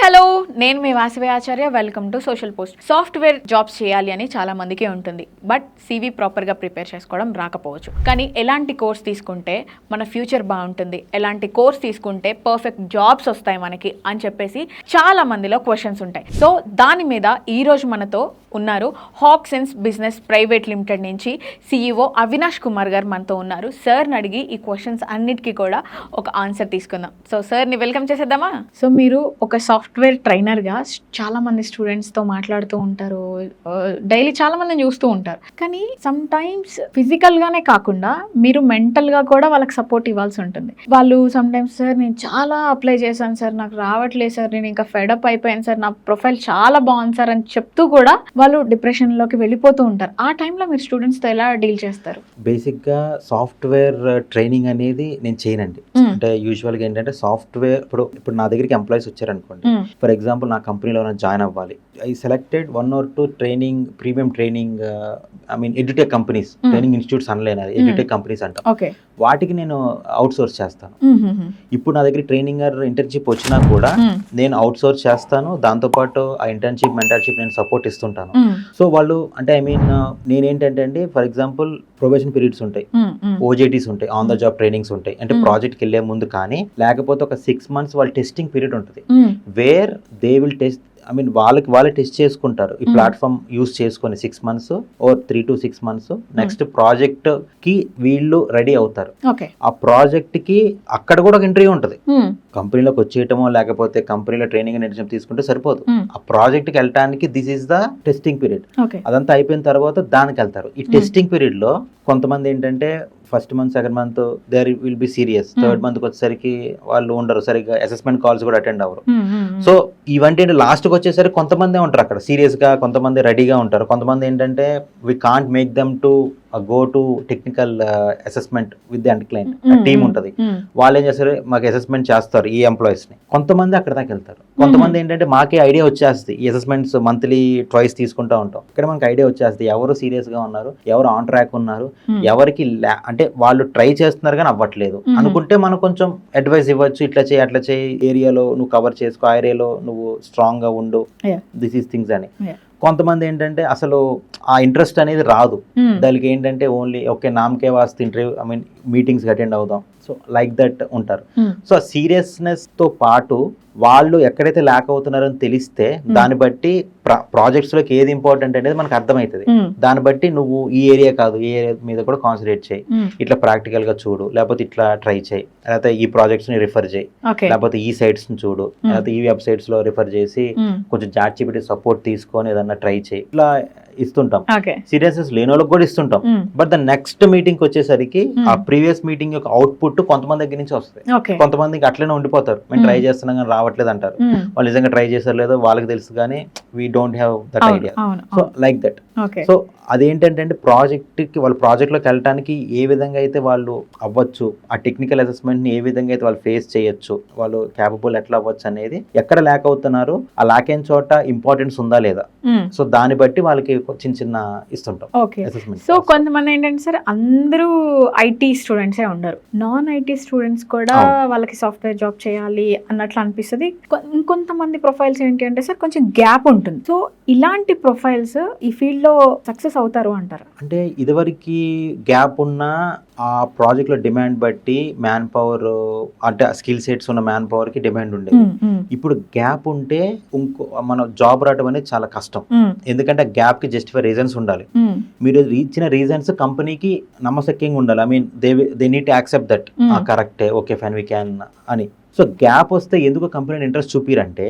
Hello నేను మీ Vasavi Acharya. Welcome to Social Post. Software jobs చేయాలి అని చాలా మందికి ఉంటుంది, బట్ CV ప్రాపర్గా ప్రిపేర్ చేసుకోవడం రాకపోవచ్చు. కానీ ఎలాంటి కోర్స్ తీసుకుంటే మన ఫ్యూచర్ బాగుంటుంది, ఎలాంటి కోర్స్ తీసుకుంటే పర్ఫెక్ట్ జాబ్స్ వస్తాయి మనకి అని చెప్పేసి చాలా మందిలో క్వశ్చన్స్ ఉంటాయి. సో దాని మీద ఈరోజు మనతో ఉన్నారు హాక్సెన్స్ బిజినెస్ ప్రైవేట్ లిమిటెడ్ నుంచి CEO అవినాష్ కుమార్ గారు మనతో ఉన్నారు. సార్ని అడిగి ఈ క్వశ్చన్స్ అన్నిటికీ కూడా ఒక ఆన్సర్ తీసుకుందాం. సో సార్ని వెల్కమ్ చేసేద్దామా. సో మీరు ఒక సాఫ్ట్వేర్ ట్రైనర్గా చాలా మంది స్టూడెంట్స్తో మాట్లాడుతూ ఉంటారు, డైలీ చాలా మందిని చూస్తూ ఉంటారు. కానీ సమ్ టైమ్స్ ఫిజికల్గానే కాకుండా మీరు మెంటల్గా కూడా వాళ్ళకి సపోర్ట్ ఇవ్వాల్సి ఉంటుంది. వాళ్ళు సమ్ టైమ్స్ సార్ నేను చాలా అప్లై చేశాను సార్, నాకు రావట్లేదు సార్, నేను ఇంకా ఫెడప్ అయిపోయాను సార్, నా ప్రొఫైల్ చాలా బాగుంది సార్ అని చెప్తూ కూడా వాళ్ళు డిప్రెషన్లోకి వెళ్ళిపోతూ ఉంటారు. ఆ టైంలో మీరు స్టూడెంట్స్తో ఎలా డీల్ చేస్తారు? బేసిక్గా సాఫ్ట్వేర్ ట్రైనింగ్ అనేది నేను చేయనండి. అంటే యూజువల్గా ఏంటంటే సాఫ్ట్వేర్ ఇప్పుడు నా దగ్గరికి ఎంప్లాయీస్ వచ్చారనుకోండి, ఫర్ ఎగ్జాంపుల్ నా కంపెనీలో జాయిన్ అవ్వాలి, I selected 1 or 2 training, premium training, I mean edutech companies, training institutes అనలేను, ఎడ్యుటెక్ కంపెనీస్ అంటాం, వాటికి నేను అవుట్ సోర్స్ చేస్తాను. ఇప్పుడు నా దగ్గర ట్రైనింగ్ ఇంటర్న్షిప్ వచ్చినా కూడా నేను అవుట్ సోర్స్ చేస్తాను. దాంతోపాటు ఆ ఇంటర్న్షిప్ మెంటర్షిప్ నేను సపోర్ట్ ఇస్తుంటాను. సో వాళ్ళు అంటే ఐ మీన్ నేనేంటంటే అండి, ఫర్ ఎగ్జాంపుల్ ప్రొబేషన్ పీరియడ్స్ ఉంటాయి, OJTs ఉంటాయి, ఆన్ ద జాబ్ ట్రైనింగ్స్ ఉంటాయి, అంటే ప్రాజెక్ట్కి వెళ్ళే ముందు కానీ లేకపోతే ఒక 6 months వాళ్ళ టెస్టింగ్ పీరియడ్ ఉంటుంది, where they will test, I mean వాళ్ళే టెస్ట్ చేసుకుంటారు ఈ ప్లాట్ఫామ్ యూస్ చేసుకొని 6 months or 3 to 6 months. Next project కి వీళ్ళు రెడీ అవుతారు. ఆ ప్రాజెక్ట్ కి అక్కడ కూడా ఒక ఇంటర్వ్యూ ఉంటుంది. కంపెనీలోకి వచ్చేయటమో లేకపోతే కంపెనీలో ట్రైనింగ్ అండ్ తీసుకుంటే సరిపోదు. ఆ ప్రాజెక్ట్ కి వెళ్ళడానికి this is the testing period. అదంతా అయిపోయిన తర్వాత దానికి వెళ్తారు. ఈ టెస్టింగ్ పీరియడ్ లో కొంతమంది ఏంటంటే first month, second month there will be serious, third month వచ్చేసరికి వాళ్ళు ఉండరు, సరిగ్గా అసెస్మెంట్ కాల్స్ కూడా అటెండ్ అవ్వరు. సో ఇవంటే లాస్ట్కి వచ్చేసరికి కొంతమంది ఉంటారు అక్కడ సీరియస్ గా, కొంతమంది రెడీగా ఉంటారు, కొంతమంది ఏంటంటే we can't make them to go to technical assessment with the and client team ఉంటుంది. వాళ్ళు ఏం చేస్తారు, మాకు అసెస్మెంట్ చేస్తారు ఈ ఎంప్లాయీస్ ని. కొంతమంది అక్కడ దాకా వెళ్తారు, కొంతమంది ఏంటంటే మాకే ఐడియా వచ్చేస్తుంది, ఈ అసెస్మెంట్స్ మంత్లీ ట్వైస్ తీసుకుంటూ ఉంటాం, ఇక్కడ మనకి ఐడియా వచ్చేస్తుంది ఎవరు సీరియస్ గా ఉన్నారు, ఎవరు ఆన్ ట్రాక్ ఉన్నారు, ఎవరికి అంటే వాళ్ళు ట్రై చేస్తున్నారు కానీ అవ్వట్లేదు అనుకుంటే మనం కొంచెం అడ్వైస్ ఇవ్వచ్చు, ఇట్లా చేయి అట్లా చేయి, ఏరియాలో నువ్వు కవర్ చేసుకో, ఆ ఏరియాలో నువ్వు స్ట్రాంగ్ గా ఉండు, దిస్ ఈస్ థింగ్స్ అని. కొంతమంది ఏంటంటే అసలు ఆ ఇంట్రెస్ట్ అనేది రాదు, దానికి ఏంటంటే ఓన్లీ ఓకే నామకే వాస్తే interview, I mean meetings attend అవుదాం, సో లైక్ దట్ ఉంటారు. సో ఆ సీరియస్నెస్ తో పాటు వాళ్ళు ఎక్కడైతే ల్యాక్ అవుతున్నారని తెలిస్తే దాన్ని బట్టి ప్రాజెక్ట్స్ లోకి ఏది ఇంపార్టెంట్ అనేది మనకు అర్థమవుతుంది. దాన్ని బట్టి నువ్వు ఈ ఏరియా కాదు, ఈ ఏరియా మీద కూడా కాన్సన్ట్రేట్ చేయి, ఇట్లా ప్రాక్టికల్ గా చూడు, లేకపోతే ఇట్లా ట్రై చేయి, లేకపోతే ఈ ప్రాజెక్ట్స్ ని రిఫర్ చేయి, లేకపోతే ఈ సైట్స్ ని చూడు, లేకపోతే ఈ వెబ్సైట్స్ లో రిఫర్ చేసి కొంచెం ChatGPT సపోర్ట్ తీసుకొని ఏదన్నా ట్రై చేయి, ఇట్లా ఇస్తుంటాం. సీరియస్నెస్ లేని వాళ్ళకి కూడా ఇస్తుంటాం. బట్ ద నెక్స్ట్ మీటింగ్ వచ్చేసరికి ఆ ప్రీవియస్ మీటింగ్ యొక్క అవుట్పుట్ కొంతమంది దగ్గర నుంచి వస్తుంది, కొంతమందికి అట్లనే ఉండిపోతారు, మేము ట్రై చేస్తున్నాం కానీ రావట్లేదు అంటారు. వాళ్ళు నిజంగా ట్రై చేశారు లేదో వాళ్ళకి తెలుసు కానీ we don't have that idea. So like that. So అదేంటంటే వాళ్ళ ప్రాజెక్ట్లోకి వెళ్ళడానికి ఏ విధంగా అయితే వాళ్ళు అవ్వచ్చు, ఆ టెక్నికల్ అసెస్మెంట్ని ఏ విధంగా అయితే వాళ్ళు ఫేస్ చేయొచ్చు, వాళ్ళు క్యాపబుల్ ఎట్లా అవ్వచ్చు అనేది, ఎక్కడ ల్యాక్ అవుతున్నారు, ఆ ల్యాక్ అయిన చోట ఇంపార్టెన్స్ ఉందా లేదా, సో దాన్ని బట్టి వాళ్ళకి చిన్న ఇస్తుంటాం. సో కొంతమంది ఏంటంటే సార్ అందరూ IT స్టూడెంట్సే ఉండరు, నాన్ IT స్టూడెంట్స్ కూడా వాళ్ళకి సాఫ్ట్వేర్ జాబ్ చేయాలి అన్నట్లు అనిపిస్తుంది. ఇంకొంతమంది ప్రొఫైల్స్ ఏంటి అంటే సార్ కొంచెం గ్యాప్ ఉంటుంది. సో ఇలాంటి ప్రొఫైల్స్ ఈ ఫీల్డ్ లో సక్సెస్ అవుతారు అంటారు? అంటే ఇదివరకు గ్యాప్ ఉన్న ఆ ప్రాజెక్ట్ లో డిమాండ్ బట్టి మ్యాన్ పవర్, అంటే స్కిల్ సెట్స్ ఉన్న మ్యాన్ పవర్ కి డిమాండ్ ఉండేది. ఇప్పుడు గ్యాప్ ఉంటే మన జాబ్ రావడం అనేది చాలా కష్టం, ఎందుకంటే గ్యాప్ కి జస్టిఫై రీజన్స్ ఉండాలి. మీరు ఇచ్చిన రీజన్స్ కంపెనీకి నమ్మశక్యంగా ఉండాలి. I mean they need to accept that, కరెక్టే, ఓకే ఫైన్ వీ క్యాన్ అని. సో గ్యాప్ వస్తే ఎందుకు కంపెనీ ఇంట్రెస్ట్ చూపిరంటే,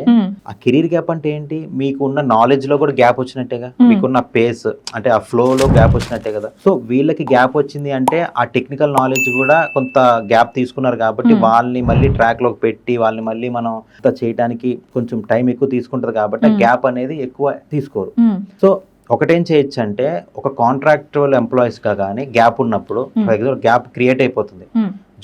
ఆ కెరీర్ గ్యాప్ అంటే ఏంటి, మీకు ఉన్న నాలెడ్జ్ లో కూడా గ్యాప్ వచ్చినట్టేగా, మీకున్న పేస్ అంటే ఆ ఫ్లో లో గ్యాప్ వచ్చినట్టే కదా. సో వీళ్ళకి గ్యాప్ వచ్చింది అంటే ఆ టెక్నికల్ నాలెడ్జ్ కూడా కొంత గ్యాప్ తీసుకున్నారు కాబట్టి వాళ్ళని మళ్ళీ ట్రాక్ లోకి పెట్టి వాళ్ళని మళ్ళీ మనం చేయడానికి కొంచెం టైం ఎక్కువ తీసుకుంటది కాబట్టి ఆ గ్యాప్ అనేది ఎక్కువ తీసుకోరు. సో ఒకటేం చేయొచ్చు అంటే, ఒక కాంట్రాక్చువల్ ఎంప్లాయీస్ గా కానీ గ్యాప్ ఉన్నప్పుడు ఫర్ ఎగ్జాంపుల్ గ్యాప్ క్రియేట్ అయిపోతుంది,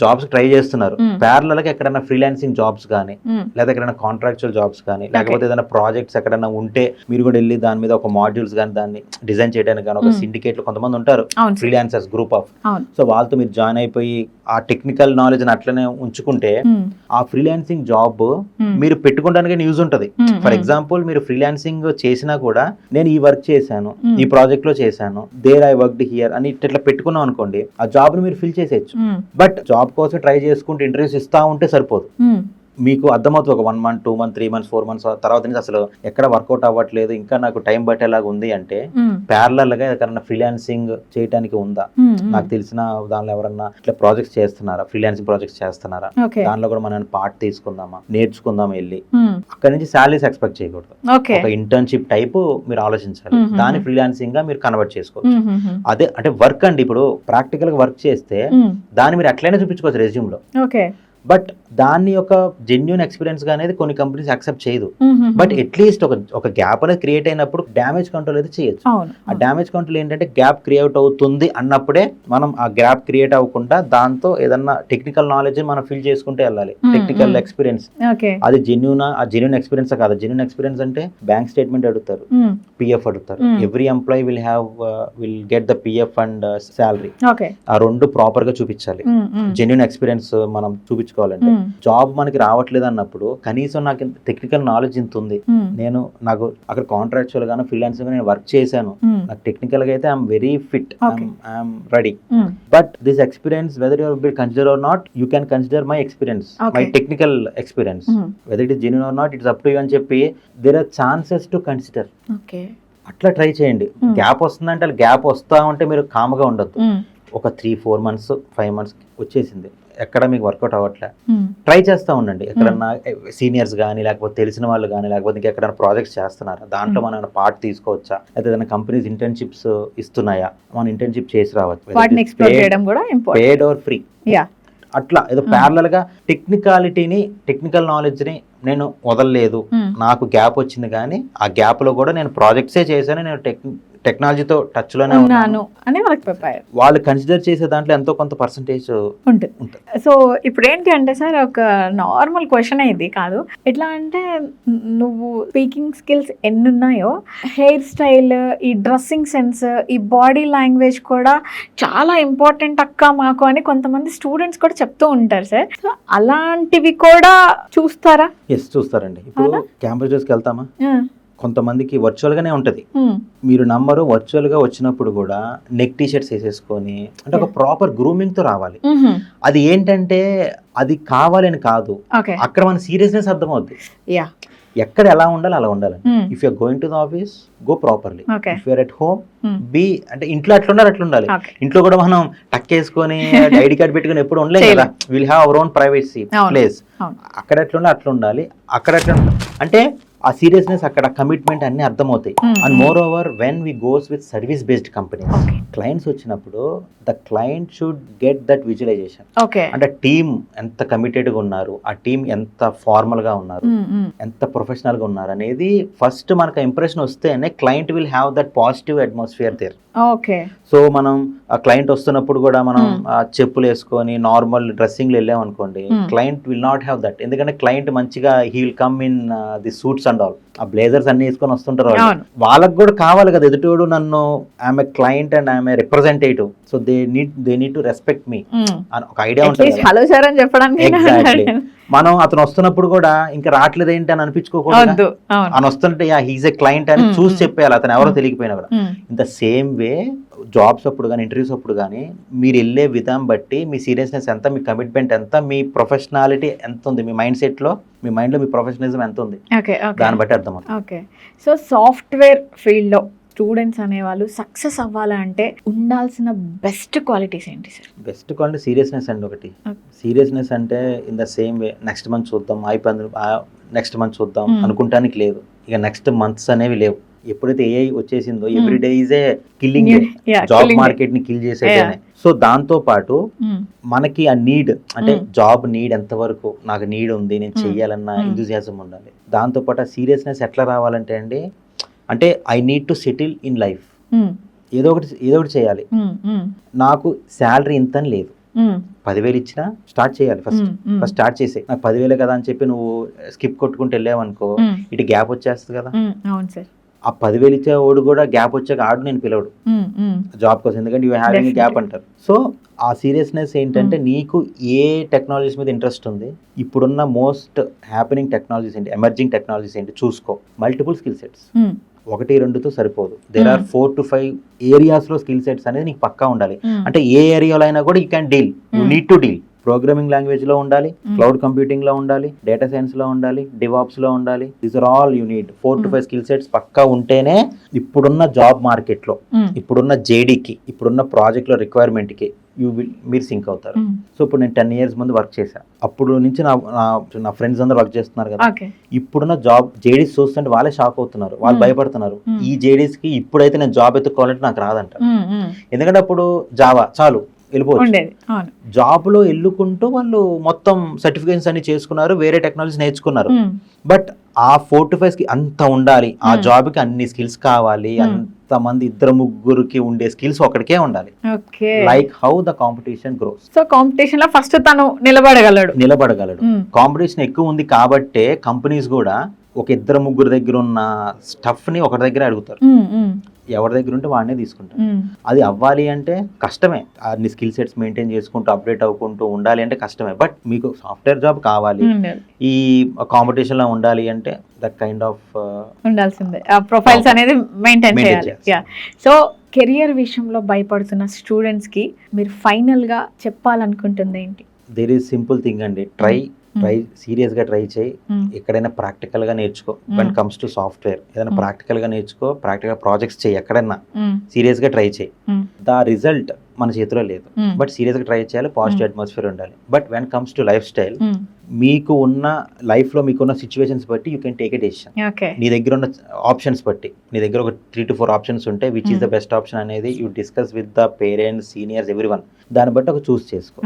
జాబ్స్ ట్రై చేస్తున్నారు, ప్యారలల్ గా ఎక్కడైనా ఫ్రీలాన్సింగ్ జాబ్స్ కానీ లేదా ఎక్కడైనా కాంట్రాక్చువల్ జాబ్స్ కానీ లేకపోతే ఏదైనా ప్రాజెక్ట్స్ ఎక్కడైనా ఉంటే మీరు కూడా వెళ్ళి దాని మీద ఒక మాడ్యూల్స్ కానీ దాన్ని డిజైన్ చేయడానికి కానీ ఒక సిండికేట్ లో కొంతమంది ఉంటారు ఫ్రీలాన్సర్స్ గ్రూప్ ఆఫ్. సో వాళ్ళతో మీరు జాయిన్ అయిపోయి ఆ ఆ టెక్నికల్ నాలెడ్జ్ అట్లనే ఉంచుకుంటే ఆ ఫ్రీలాన్సింగ్ జాబ్ మీరు పెట్టుకోవడానికి యూజ్ ఉంటుంది. ఫర్ ఎగ్జాంపుల్ మీరు ఫ్రీలాన్సింగ్ చేసినా కూడా నేను ఈ వర్క్ చేశాను, ఈ ప్రాజెక్ట్ లో చేశాను, దేర్ ఐ వర్క్డ్ హియర్ అని ఇట్లా పెట్టుకున్నాం అనుకోండి, ఆ జాబ్ ని మీరు ఫిల్ చేసేయచ్చు. బట్ జాబ్ కోసం ట్రై చేసుకుంటే ఇంటర్వ్యూస్ ఇస్తా ఉంటే సరిపోదు. మీకు అర్థమవుతుంది ఒక 1 month 2 months 3 months 4 months తర్వాత నుంచి అసలు ఎక్కడ వర్కౌట్ అవ్వట్లేదు, ఇంకా నాకు టైం పట్టేలాగా ఉంది అంటే ప్యారలల్ గా ఎక్కడన్నా ఫ్రీలాన్సింగ్ చేయడానికి ఉందా, నాకు తెలిసిన దానిలో ఎవరన్నా ఇట్లా ప్రాజెక్ట్స్ చేస్తున్నారా, ఫ్రీలాన్సింగ్ ప్రాజెక్ట్స్ చేస్తున్నారా, దానిలో కూడా మనం పార్ట్ తీసుకుందామా, నేర్చుకుందామా వెళ్ళి, అక్కడ నుంచి శాలరీస్ ఎక్స్పెక్ట్ చేయకూడదు. ఒక ఇంటర్న్షిప్ టైప్ మీరు ఆలోచించాలి, దాన్ని ఫ్రీలాన్సింగ్ గా మీరు కన్వర్ట్ చేసుకోవచ్చు. అదే అంటే వర్క్ అండి, ఇప్పుడు ప్రాక్టికల్ గా వర్క్ చేస్తే దాన్ని మీరు అట్లయినా చూపించుకోవచ్చు రెజ్యూమ్ లో. బట్ దాన్ని ఒక జెన్యూన్ ఎక్స్పీరియన్స్ గా అనేది కొన్ని కంపెనీస్ యాక్సెప్ట్ చేయదు. బట్ అట్లీస్ట్ ఒక గ్యాప్ అనేది క్రియేట్ అయినప్పుడు డ్యామేజ్ కంట్రోల్ అయితే చేయొచ్చు. ఆ డ్యామేజ్ కంట్రోల్ ఏంటంటే గ్యాప్ క్రియేట్ అవుతుంది అన్నప్పుడే మనం ఆ గ్యాప్ క్రియేట్ అవ్వకుండా దాంతో ఏదన్నా టెక్నికల్ నాలెడ్జ్ మనం ఫిల్ చేసుకుంటే వెళ్ళాలి. టెక్నికల్ ఎక్స్పీరియన్స్ అది జెన్యూన్ ఎక్స్పీరియన్స్ కాదు. జెన్యూన్ ఎక్స్పీరియన్స్ అంటే బ్యాంక్ స్టేట్మెంట్ అడుగుతారు, పిఎఫ్ అడుగుతారు. Every employee will get the PF and salary. ఆ రెండు ప్రాపర్ గా చూపించాలి. జెన్యూన్ ఎక్స్పీరియన్స్ మనం చూపించుకోవాలంటే జాబ్ మనకి రావట్లేదు అన్నప్పుడు కనీసం నాకు టెక్నికల్ నాలెడ్జ్ ఇంత ఉంది, నాకు అక్కడ కాంట్రాక్చువల్ గాను ఫ్రీలాన్సింగ్ గా నేను వర్క్ చేశాను, నాకు టెక్నికల్ గా అయితే I'm very fit, I'm ready. But this experience whether you will consider or not, you can consider my experience, my technical experience, whether it is genuine or not, it's up to you అని చెప్పి there are chances to consider. అట్లా try చేయండి. Gap వస్తుందంటే gap వస్తా ఉంటే మీరు కామ్గా ఉండొద్దు. ఒక 3-4 months 5 months వచ్చేసింది, ఎక్కడ మీకు వర్కౌట్ అవ్వట్లే, ట్రై చేస్తూ ఉండండి. ఎక్కడన్నా సీనియర్స్ కానీ లేకపోతే తెలిసిన వాళ్ళు కానీ లేకపోతే ఇంకెక్కడైనా ప్రాజెక్ట్స్ చేస్తున్నారా, దాంట్లో మనం పార్ట్ తీసుకోవచ్చా, అయితే ఏదైనా కంపెనీస్ ఇంటర్న్షిప్స్ ఇస్తున్నాయా, మనం ఇంటర్న్షిప్ చేసి రావచ్చు, పేడ్ ఆర్ ఫ్రీ. అట్లా ఏదో ప్యారలల్ గా టెక్నికల్ నాలెడ్జ్ ని నేను వదలలేదు, నాకు గ్యాప్ వచ్చింది కానీ ఆ గ్యాప్ లో కూడా నేను ప్రాజెక్ట్సే చేశాను, నేను టెక్నాలజీతో టచ్ లోనే ఉన్నాను అని వాళ్ళకి చెప్పారు. వాళ్ళు కన్సిడర్ చేసే దాంట్లో ఎంతో కొంత పర్సంటేజ్ ఉంటుంది. సో ఇప్పుడు ఏంటి అంటే సార్, ఒక నార్మల్ క్వశ్చన్ ఇది కాదు, ఎట్లా అంటే నువ్వు స్పీకింగ్ స్కిల్స్ ఎన్ని ఉన్నాయో, హెయిర్ స్టైల్, ఈ డ్రెస్సింగ్ సెన్స్, ఈ బాడీ లాంగ్వేజ్ కూడా చాలా ఇంపార్టెంట్ అక్క మాకు అని కొంతమంది స్టూడెంట్స్ కూడా చెప్తూ ఉంటారు సార్. సో అలాంటివి కూడా చూస్తారా? ఎస్, చూస్తారండి. ఇప్పుడు క్యాంపస్కి వెళ్తామా, కొంతమందికి వర్చువల్ గానే ఉంటది, మీరు నమ్మరు, వర్చువల్ గా వచ్చినప్పుడు కూడా నెక్ టీ షర్ట్స్ వేసేసుకొని, అంటే ఒక ప్రాపర్ గ్రూమింగ్ తో రావాలి. అది ఏంటంటే అది కావాలని కాదు, అక్కడ మన సీరియస్నెస్ అర్థమవుద్ది. ఎక్కడ ఎలా ఉండాలి అలా ఉండాలి. If you're going to the office, go properly. If you're at home, be అంటే ఇంట్లో అట్లా ఉండాలి. ఇంట్లో కూడా మనం టక్ వేసుకొని ఐడి కార్డ్ పెట్టుకుని ఎప్పుడు ఉండలేం కదా, will have our own privacy place. అక్కడ అట్లా ఉండాలి, అక్కడ అంటే ఆ సీరియస్నెస్, అక్కడ కమిట్మెంట్ అన్ని అర్థమవుతాయి. And moreover when we goes with service based companies, clients వచ్చినప్పుడు the client should get that visualization. అంటే టీమ్ ఎంత కమిటెడ్ గా ఉన్నారు, ఆ టీమ్ ఎంత ఫార్మల్ గా ఉన్నారు, ఎంత ప్రొఫెషనల్ గా ఉన్నారు అనేది ఫస్ట్ మనకు ఇంప్రెషన్ వస్తేనే client will have that positive atmosphere there. So మనం ఆ క్లయింట్ వస్తున్నప్పుడు కూడా మనం చెప్పులు వేసుకొని నార్మల్ డ్రెస్సింగ్ వెళ్ళాం అనుకోండి, client will not have that. ఎందుకంటే క్లయింట్ మంచిగా he will come in the suits and all, ఆ బ్లేజర్స్ అన్ని వేసుకొని వస్తుంటారు. వాళ్ళకి కూడా కావాలి కదా, ఎదుటోడు నన్ను I'm a client and I'm a representative, so they need to respect me అని ఒక ఐడియా ఉంటుంది. ఎగ్జాక్ట్లీ. మనం అతను వస్తున్నప్పుడు కూడా ఇంకా రావట్లేదు ఏంటి అని అనిపించుకోకూడదు, అని వస్తుంటే హీజ్ ఏ క్లయింట్ అని చూసి చెప్పేయాలి, అతను ఎవరో తెలియకపోయినా కూడా. In the same way jobs అప్పుడు కానీ ఇంటర్వ్యూస్ అప్పుడు కానీ మీరు వెళ్ళే విధానం బట్టి మీ సీరియస్నెస్ ఎంత, మీ కమిట్మెంట్ ఎంత, మీ ప్రొఫెషనాలిటీ ఎంత ఉంది, మీ మైండ్ సెట్ లో, మీ మైండ్ లో మీ ప్రొఫెషనలిజం ఎంత ఉంది, దాన్ని బట్టి అర్థమవుతుంది. సో సాఫ్ట్వేర్ ఫీల్డ్ లో స్టూడెంట్స్ అనేవాళ్ళు సక్సెస్ అవ్వాలంటే ఉండాల్సిన బెస్ట్ క్వాలిటీస్ ఏంటి సార్? బెస్ట్ క్వాలిటీ సీరియస్నెస్ అండి. ఒకటి సీరియస్నెస్ అంటే in the same way next month చూద్దాం, నెక్స్ట్ మంత్ చూద్దాం అనుకుంటానికి లేదు. ఇక నెక్స్ట్ మంత్స్ అనేవి లేవు. ఎప్పుడైతే ఏఐ వచ్చేసిందో every day is a killing, job market ని కిల్ చేసేదేనే. సో దాంతో పాటు మనకి ఆ నీడ్, అంటే జాబ్ నీడ్ ఎంత వరకు నాకు నీడ్ ఉంది, నేను చెయ్యాలన్న ఎంథూసియాజం ఉండాలి. దాంతో పాటు ఆ సీరియస్నెస్ ఎట్లా రావాలంటే అండి, అంటే I need to settle in life, ఏదో ఒకటి చేయాలి. నాకు శాలరీ ఇంత అని లేదు, 10,000 ఇచ్చినా స్టార్ట్ చేయాలి. ఫస్ట్ స్టార్ట్ చేసే, నాకు 10,000 కదా అని చెప్పి నువ్వు స్కిప్ కొట్టుకుంటూ వెళ్ళావనుకో, ఇటు గ్యాప్ వచ్చేస్తుంది కదా. ఆ 10,000 ఇచ్చేవాడు కూడా గ్యాప్ వచ్చాక ఆడు నేను పిలవడు జాబ్ కోసం, ఎందుకంటే యూ హ్యావింగ్ గ్యాప్ అంటారు. సో ఆ సీరియస్నెస్ ఏంటంటే నీకు ఏ టెక్నాలజీస్ మీద ఇంట్రెస్ట్ ఉంది, ఇప్పుడున్న మోస్ట్ హ్యాపెనింగ్ టెక్నాలజీస్ ఏంటి, ఎమర్జింగ్ టెక్నాలజీస్ ఏంటి చూసుకో. మల్టిపుల్ స్కిల్ సెట్స్, 1-2తో సరిపోదు. దేర్ ఆర్ 4 to 5 ఏరియాస్ లో స్కిల్ సెట్స్ అనేది నీకు పక్కా ఉండాలి. అంటే ఏ ఏరియాలో అయినా కూడా you can deal, you need to deal. Programming language లో ఉండాలి, క్లౌడ్ కంప్యూటింగ్ లో ఉండాలి, డేటా సైన్స్ లో ఉండాలి, డివాప్స్ లో ఉండాలి. These are all you need. 4 to 5 skill sets పక్కా ఉంటేనే ఇప్పుడున్న జాబ్ మార్కెట్ లో, ఇప్పుడున్న జేడీకి, ఇప్పుడున్న ప్రాజెక్ట్ లో రిక్వైర్మెంట్ కి మీరు సింక్ అవుతారు. సో ఇప్పుడు నేను 10 years ముందు వర్క్ చేశాను, అప్పుడు నుంచి నా ఫ్రెండ్స్ అందరూ వర్క్ చేస్తున్నారు కదా. ఇప్పుడున్న జాబ్ జేడీస్ చూస్తుంటే వాళ్ళే షాక్ అవుతున్నారు, వాళ్ళు భయపడుతున్నారు. ఈ జేడీస్ కి ఇప్పుడైతే నేను జాబ్ ఎత్తుకోవాలంటే నాకు రాదంట. ఎందుకంటే అప్పుడు జావా చాలు వెళ్ళిపోవచ్చు. జాబ్ లో వెళ్ళుకుంటూ వాళ్ళు మొత్తం సర్టిఫికేషన్స్ అన్ని చేసుకున్నారు, వేరే టెక్నాలజీస్ నేర్చుకున్నారు. బట్ ఆ 4 to 5 అంత ఉండాలి, ఆ జాబ్ కి అన్ని స్కిల్స్ కావాలి, అంత మంది 2-3కి ఉండే స్కిల్స్ ఒకటికే ఉండాలి. Like how the competition gross. So competition లో ఫస్ట్ తను నిలబడగలడు. కాంపిటీషన్ ఎక్కువ ఉంది కాబట్టే కంపెనీస్ కూడా ఒక 2-3 దగ్గర ఉన్న స్టఫ్ ని ఒకటి దగ్గర అడుగుతారు. ఎవరి దగ్గర ఉంటే వాడినే తీసుకుంటారు. అది అవ్వాలి అంటే కష్టమే, అన్ని స్కిల్ సెట్స్ మెయింటైన్ చేసుకుంటూ అప్డేట్ అవ్వుకుంటూ ఉండాలి అంటే కష్టమే. బట్ మీకు సాఫ్ట్వేర్ జాబ్ కావాలి, ఈ కాంపిటీషన్ లో ఉండాలి అంటే దట్ కైండ్ ఆఫ్ ఉండాల్సిందే, ప్రొఫైల్స్ అనేది మెయింటైన్ చేయాలి. సో కెరియర్ విషయంలో భయపడుతున్న స్టూడెంట్స్ కి మీరు ఫైనల్ గా చెప్పాలనుకుంటుంది ఏంటి? దేర్ ఈజ్ సింపుల్ థింగ్ అండి, ట్రై సీరియస్ గా ట్రై చేయి. ఎక్కడైనా ప్రాక్టికల్ గా నేర్చుకో. వెన్ కమ్స్ టు సాఫ్ట్వేర్ ఏదైనా ప్రాక్టికల్ గా నేర్చుకో, ప్రాక్టికల్ ప్రాజెక్ట్స్ చేయి, ఎక్కడైనా సీరియస్ గా ట్రై చేయి. ద రిజల్ట్ మన చేతిలో లేదు, బట్ సీరియస్ గా ట్రై చేయాలి, పాజిటివ్ అట్మాస్ఫియర్ ఉండాలి. But when comes to life style, మీకు ఉన్న లైఫ్ లో మీకున్న సిచ్యువేషన్స్ బట్టి you can take a decision. నీ దగ్గర ఉన్న ఆప్షన్స్ బట్టి, నీ దగ్గర ఒక 3 to 4 ఆప్షన్స్ ఉంటే which is the best option అనేది you discuss with the parents, seniors, everyone. దాన్ని బట్టి ఒక చూస్ చేసుకో.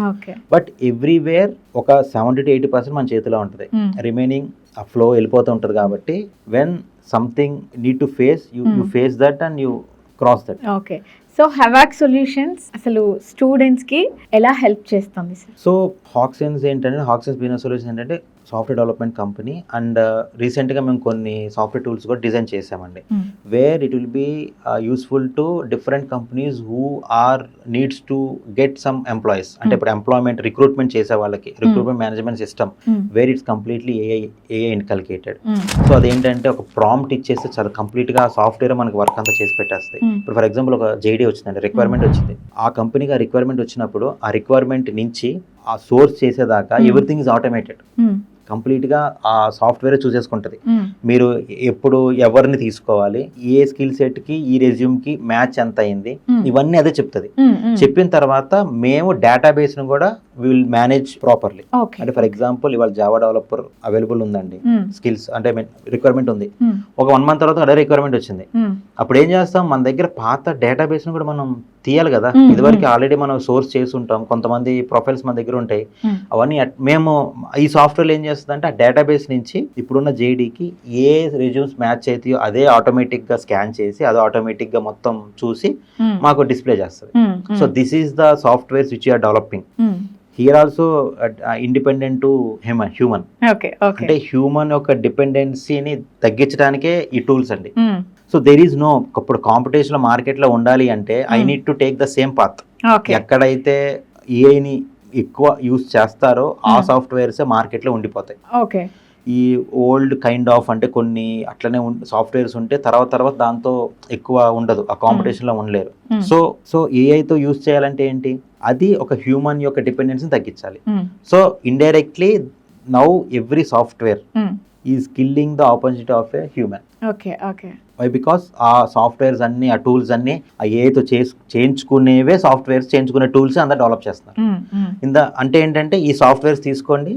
బట్ ఎవ్రీవేర్ ఒక 70 to 80% మన చేతిలో ఉంటుంది, రిమైనింగ్ ఆ ఫ్లో వెళ్ళిపోతూ ఉంటుంది. కాబట్టి when something need to face, you face that and you cross that. Okay, so హవాక్ సొల్యూషన్స్ అసలు స్టూడెంట్స్ కి ఎలా హెల్ప్ చేస్తుంది? సో హాక్సెన్స్ ఏంటంటే, హాక్సెన్స్ బిజినెస్ సొల్యూషన్ ఏంటంటే సాఫ్ట్వేర్ డెవలప్మెంట్ కంపెనీ. అండ్ రీసెంట్గా మేము కొన్ని సాఫ్ట్వేర్ టూల్స్ కూడా డిజైన్ చేసామండి, where it will be useful to different companies who are needs to get some employees. అంటే ఇప్పుడు ఎంప్లాయ్మెంట్ రిక్రూట్మెంట్ చేసే వాళ్ళకి recruitment management system where it's completely AI inculcated. So అదేంటంటే ఒక ప్రాంప్ట్ ఇచ్చేస్తే చాలా కంప్లీట్గా సాఫ్ట్వేర్ మనకి వర్క్ అంతా చేసి పెట్టేస్తాయి. ఇప్పుడు ఫర్ ఎగ్జాంపుల్ ఒక జేడీ వచ్చిందండి, రిక్వైర్మెంట్ వచ్చింది, ఆ కంపెనీకి ఆ రిక్వైర్మెంట్ వచ్చినప్పుడు ఆ రిక్వైర్మెంట్ నుంచి ఆ సోర్స్ చేసేదాకా ఎవ్రీథింగ్ ఇస్ ఆటోమేటెడ్. కంప్లీట్ గా ఆ సాఫ్ట్వేర్ చూసేసుకుంటది. మీరు ఎప్పుడు ఎవరిని తీసుకోవాలి, ఏ స్కిల్ సెట్ కి ఈ రెజ్యూమ్ కి మ్యాచ్ ఎంత అయింది, ఇవన్నీ అదే చెప్తుంది. చెప్పిన తర్వాత మేము డేటాబేస్ ను కూడా విల్ మేనేజ్ ప్రాపర్లీ. అంటే ఫర్ ఎగ్జాంపుల్ ఇవాళ జావా డెవలపర్ అవైలబుల్ ఉందండి, స్కిల్స్ అంటే రిక్వైర్మెంట్ ఉంది, ఒక 1 month తర్వాత అదే రిక్వైర్మెంట్ వచ్చింది. అప్పుడు ఏం చేస్తాం, మన దగ్గర పాత డేటాబేస్ ను కూడా మనం తీయాలి కదా. ఇదివరకు ఆల్రెడీ మనం సోర్స్ చేసి ఉంటాం, కొంతమంది ప్రొఫైల్స్ మన దగ్గర ఉంటాయి. అవన్నీ మేము ఈ సాఫ్ట్వేర్ ఏం చేస్తుందంటే ఆ డేటాబేస్ నుంచి ఇప్పుడున్న జేడీకి ఏ రెజ్యూమ్స్ మ్యాచ్ అవుతాయో అదే ఆటోమేటిక్ గా స్కాన్ చేసి అదే ఆటోమేటిక్ గా మొత్తం చూసి మాకు డిస్ప్లే చేస్తుంది. So this is the softwares which you are developing. Here also independent to human. అంటే హ్యూమన్ యొక్క డిపెండెన్సీని తగ్గించడానికే ఈ టూల్స్ అండి. సో దేర్ ఈస్ నో, ఇప్పుడు కాంపిటీషన్ లో మార్కెట్ లో ఉండాలి అంటే I need to take the same path. ఎక్కడైతే ఏఐని ఎక్కువ యూజ్ చేస్తారో ఆ సాఫ్ట్వేర్స్ మార్కెట్ లో ఉండిపోతాయి. ఈ ఓల్డ్ కైండ్ ఆఫ్ అంటే కొన్ని అట్లనే సాఫ్ట్వేర్స్ ఉంటే తర్వాత దాంతో ఎక్కువ ఉండదు, ఆ కాంపిటీషన్ లో ఉండలేరు. సో ఏఐతో యూజ్ చేయాలంటే ఏంటి, అది ఒక హ్యూమన్ యొక్క డిపెండెన్సీని తగ్గించాలి. So indirectly now every software is killing the opportunity of a human. Why? Because ఆ సాఫ్ట్వేర్స్ అన్ని, ఆ టూల్స్ అన్ని ఆ ఏఐతో చేయించుకునేవే సాఫ్ట్వేర్స్, చేయించుకునే టూల్స్ అందరూ డెవలప్ చేస్తున్నారు. అంటే ఏంటంటే ఈ సాఫ్ట్వేర్స్ తీసుకోండి,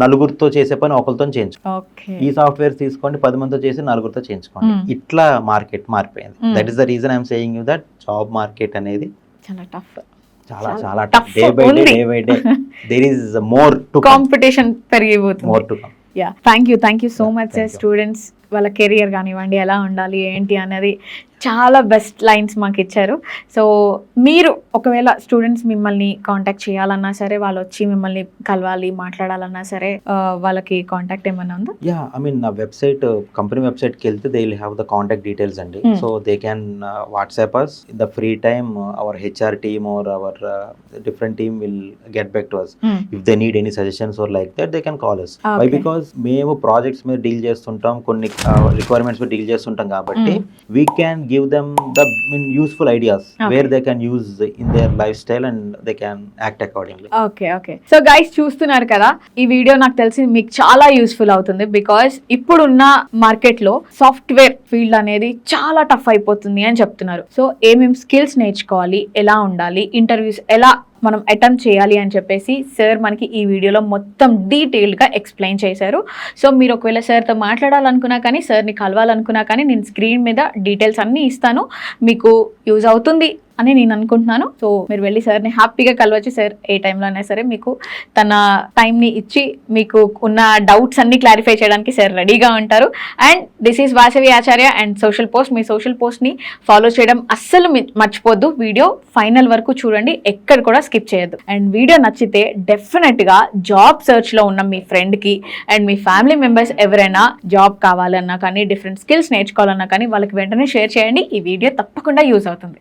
నలుగురితో చేసే పని ఒకరితో చేయించుకోండి, ఈ సాఫ్ట్వేర్స్ తీసుకోండి 10 మందితో చేసి 4గురితో చేయించుకోండి. ఇట్లా మార్కెట్ మారిపోయింది. That is the reason I'm saying you that job market అనేది చాలా టఫ్, చాలా tough. Day by day there is more to competition పెరిగిపోతుంది. More to come. Thank you so much sir. Students వాళ్ళ కెరియర్ కానివ్వండి ఎలా ఉండాలి ఏంటి అనేది చాలా బెస్ట్ లైన్స్ మాకు ఇచ్చారు. సో మీరు ఒకవేళ స్టూడెంట్స్ మిమ్మల్ని కాంటాక్ట్ చేయాలన్నా సరే, వాళ్ళు వచ్చి మిమ్మల్ని కలవాలి మాట్లాడాలన్నా సరే, వాళ్ళకి కాంటాక్ట్ ఏమన్నా ఉందా? యా, ఐ మీన్ నా వెబ్సైట్, కంపెనీ వెబ్సైట్కి వెళ్తే they will have the contact details అండి. So they can WhatsApp us in the free time. Our HR team or our different team will get back to us if they need any suggestions or like that they can call us. Why? Because మేము projects మీద deal చేస్తుంటాం, కొన్ని requirements మీద deal చేస్తుంటాం కాబట్టి we can give them the useful ideas where they can use in their life style and they can act accordingly. Okay. So guys, చూస్తున్నారు కదా, ఈ వీడియో నాకు తెలిసి మీకు చాలా యూస్ఫుల్ అవుతుంది. బికాస్ ఇప్పుడున్న మార్కెట్ లో సాఫ్ట్వేర్ ఫీల్డ్ అనేది చాలా టఫ్ అయిపోతుంది అని చెప్తున్నారు. సో ఏమేమి స్కిల్స్ నేర్చుకోవాలి, ఎలా ఉండాలి, ఇంటర్వ్యూస్ ఎలా మనం అటెంప్ట్ చేయాలి అని చెప్పేసి సార్ మనకి ఈ వీడియోలో మొత్తం డీటెయిల్డ్గా ఎక్స్ప్లెయిన్ చేశారు. సో మీరు ఒకవేళ సార్తో మాట్లాడాలనుకున్నా కానీ, సార్ని కలవాలనుకున్నా కానీ, నేను స్క్రీన్ మీద డీటెయిల్స్ అన్నీ ఇస్తాను, మీకు యూజ్ అవుతుంది అని నేను అనుకుంటున్నాను. సో మీరు వెళ్ళి సార్ని హ్యాపీగా కలవచ్చు. సార్ ఏ టైంలో అయినా సరే మీకు తన టైంని ఇచ్చి మీకు ఉన్న డౌట్స్ అన్ని క్లారిఫై చేయడానికి సార్ రెడీగా ఉంటారు. And this is Vasavi Acharya and Social Post. మీ సోషల్ పోస్ట్ని ఫాలో చేయడం అస్సలు మర్చిపోద్దు. వీడియో ఫైనల్ వరకు చూడండి, ఎక్కడ కూడా స్కిప్ చేయొద్దు. అండ్ వీడియో నచ్చితే డెఫినెట్గా జాబ్ సర్చ్లో ఉన్న మీ ఫ్రెండ్కి అండ్ మీ ఫ్యామిలీ మెంబర్స్ ఎవరైనా జాబ్ కావాలన్నా కానీ, డిఫరెంట్ స్కిల్స్ నేర్చుకోవాలన్నా కానీ వాళ్ళకి వెంటనే షేర్ చేయండి. ఈ వీడియో తప్పకుండా యూజ్ అవుతుంది.